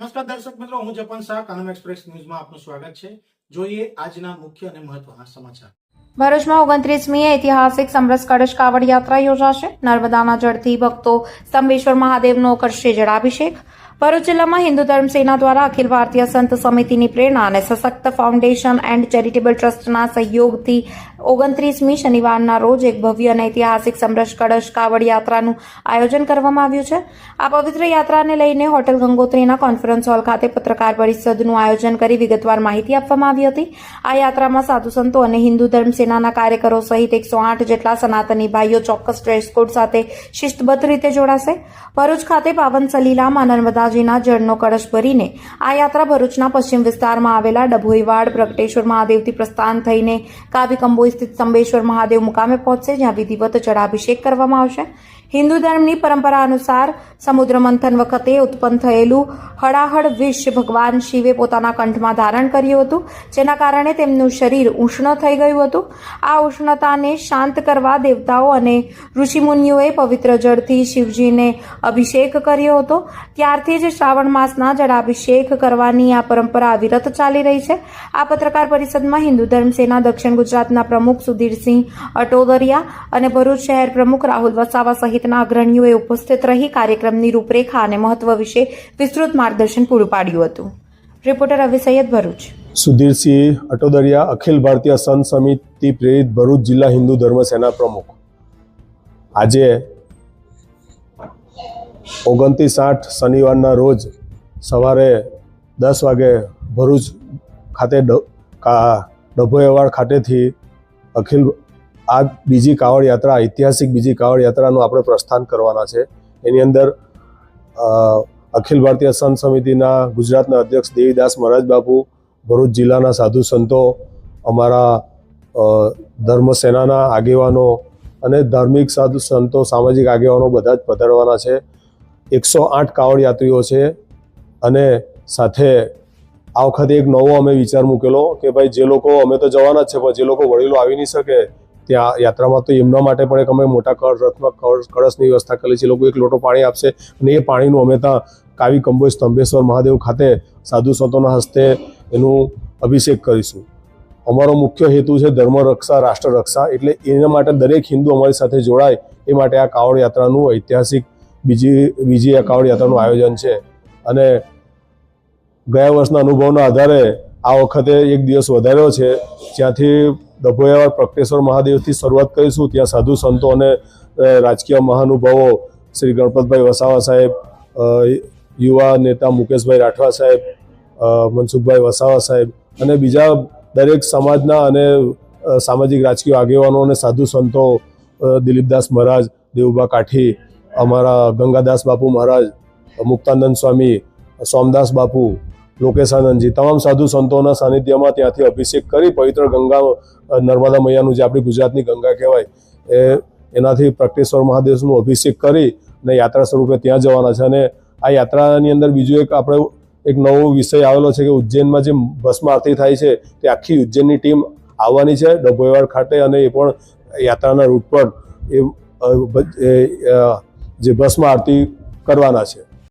નમસ્કાર દર્શક મિત્રો, હું જપન શાહ, કાનમ એક્સપ્રેસ ન્યૂઝમાં આપનું સ્વાગત છે। જોઈએ આજના મુખ્ય અને મહત્વના સમાચાર। ભરૂચમાં 29મી ઐતિહાસિક સમરસ કળશ કાવડ યાત્રા યોજાશે। નર્મદાના જળથી ભક્તો સ્તંભેશ્વર મહાદેવનો કરશે જળાભિષેક। ભરૂચ જિલ્લામાં હિન્દુ ધર્મ સેના દ્વારા અખિલ ભારતીય સંત સમિતિની પ્રેરણા અને સશક્ત ફાઉન્ડેશન એન્ડ ચેરિટેબલ ટ્રસ્ટના સહયોગથી 29મી શનિવારના રોજ એક ભવ્ય અને ઐતિહાસિક સમરસ કળશ કાવડ યાત્રાનું આયોજન કરવામાં આવ્યું છે। આ પવિત્ર યાત્રાને લઈને હોટેલ ગંગોત્રીના કોન્ફરન્સ હોલ ખાતે પત્રકાર પરિષદનું આયોજન કરી વિગતવાર માહિતી આપવામાં આવી હતી। આ યાત્રામાં સાધુ સંતો અને હિન્દુ ધર્મ સેનાના કાર્યકરો સહિત 108 જેટલા સનાતની ભાઈઓ ચોક્કસ ડ્રેસ કોડ સાથે શિસ્તબદ્ધ રીતે જોડાશે। ભરૂચ ખાતે પાવન સલીલામાં નર્મદાજીના જળનો કળશ ભરીને આ યાત્રા ભરૂચના પશ્ચિમ વિસ્તારમાં આવેલા ડભોઈવાડ પ્રગટેશ્વર મહાદેવથી પ્રસ્થાન થઈને કાવીકંબોઈ સ્થિત સ્તંભેશ્વર મહાદેવ મુકામે પહોંચશે, જ્યાં વિધિવત જળાભિષેક કરવામાં આવશે। હિન્દુ ધર્મની પરંપરા અનુસાર સમુદ્ર મંથન વખતે ઉત્પન્ન થયેલું હળાહળ વિષ ભગવાન શિવે પોતાના કંઠમાં ધારણ કર્યું હતું, જેના કારણે તેમનું શરીર ઉષ્ણ થઈ ગયું હતું। આ ઉષ્ણતાને શાંત કરવા દેવતાઓ અને ઋષિમુનિઓએ પવિત્ર જળથી શિવજીને અભિષેક કર્યો હતો। ત્યારથી જ શ્રાવણ માસના જળાભિષેક કરવાની આ પરંપરા અવિરત ચાલી રહી છે। આ પત્રકાર પરિષદમાં હિન્દુ ધર્મ સેના દક્ષિણ ગુજરાતના પ્રમુખ સુધીરસિંહ અટોદરિયા અને ભરૂચ શહેર પ્રમુખ રાહુલ વસાવા સહિતના અગ્રણીઓએ ઉપસ્થિત રહી કાર્યક્રમની રૂપરેખા અને મહત્વ વિશે વિસ્તૃત માર્ગદર્શન પૂરું પાડ્યું હતું। રિપોર્ટર રવિ સૈયદ, ભરૂચ। સુધીરસિંહ અટોદરિયા, અખિલ ભારતીય સંત સમિતિ પ્રેરિત ભરૂચ જિલ્લા હિન્દુ ધર્મ સેના પ્રમુખ। આજે 29/8 શનિવારના રોજ સવારે 10 વાગે ભરૂચ ખાતે ડભોઈવાડ ખાતેથી અખિલ આ બીજી કાવડ યાત્રા, ઐતિહાસિક બીજી કાવડ યાત્રાનું આપણે પ્રસ્થાન કરવાના છે। એની અંદર અખિલ ભારતીય સંત સમિતિના ગુજરાતના અધ્યક્ષ દેવીદાસ મહારાજ બાપુ, ભરૂચ જિલ્લાના સાધુ સંતો, અમારા ધર્મ સેનાના આગેવાનો અને ધાર્મિક સાધુ સંતો, સામાજિક આગેવાનો બધા જ પધારવાના છે। 108 કાવડ યાત્રીઓ છે અને સાથે આ વખતે એક નવો અમે વિચાર મૂકેલો કે ભાઈ જે લોકો, અમે તો જવાના જ છે પણ જે લોકો વડીલો આવી નહીં શકે ત્યાં યાત્રામાં, તો એમના માટે પણ એક અમે મોટા રથમાં કળશની વ્યવસ્થા કરેલી છે। લોકો 1 લોટો પાણી આપશે અને એ પાણીનું અમે ત્યાં કાવીકંબોઈ સ્તંભેશ્વર મહાદેવ ખાતે સાધુ સંતોના હસ્તે એનું અભિષેક કરીશું। અમારો મુખ્ય હેતુ છે ધર્મ રક્ષા, રાષ્ટ્ર રક્ષા, એટલે એના માટે દરેક હિન્દુ અમારી સાથે જોડાય એ માટે આ કાવડ યાત્રાનું ઐતિહાસિક બીજી આ કાવડ યાત્રાનું આયોજન છે। અને ગયા વર્ષના અનુભવના આધારે આ વખતે 1 દિવસ વધાર્યો છે, જ્યાંથી ડભોઈવાડ પ્રગટેશ્વર મહાદેવથી શરૂઆત કરીશું। ત્યાં સાધુ સંતો અને રાજકીય મહાનુભાવો શ્રી ગણપતભાઈ વસાવા સાહેબ, યુવા નેતા મુકેશભાઈ રાઠવા સાહેબ, મનસુખભાઈ વસાવા સાહેબ અને બીજા દરેક સમાજના અને સામાજિક રાજકીય આગેવાનો અને સાધુ સંતો, દિલીપદાસ મહારાજ, દેવુબા કાઠી, અમારા ગંગાદાસ બાપુ મહારાજ, મુક્તાનંદ સ્વામી, સોમદાસ બાપુ, લોકેશાનંદજી, તમામ સાધુ સંતોના સાનિધ્યમાં ત્યાંથી અભિષેક કરી પવિત્ર ગંગા, નર્મદા મૈયાનું જે આપણી ગુજરાતની ગંગા કહેવાય એનાથી પ્રગટેશ્વર મહાદેવનું અભિષેક કરી અને યાત્રા સ્વરૂપે ત્યાં જવાના છે। અને આ યાત્રાની અંદર બીજું એક નવો વિષય આવેલો છે કે ઉજ્જૈનમાં જે ભસ્મ આરતી થાય છે તે આખી ઉજ્જૈનની ટીમ આવવાની છે ડભોઈવાડ ખાતે, અને એ પણ યાત્રાના રૂટ પર જે ભસ્મ આરતી કરવાના છે।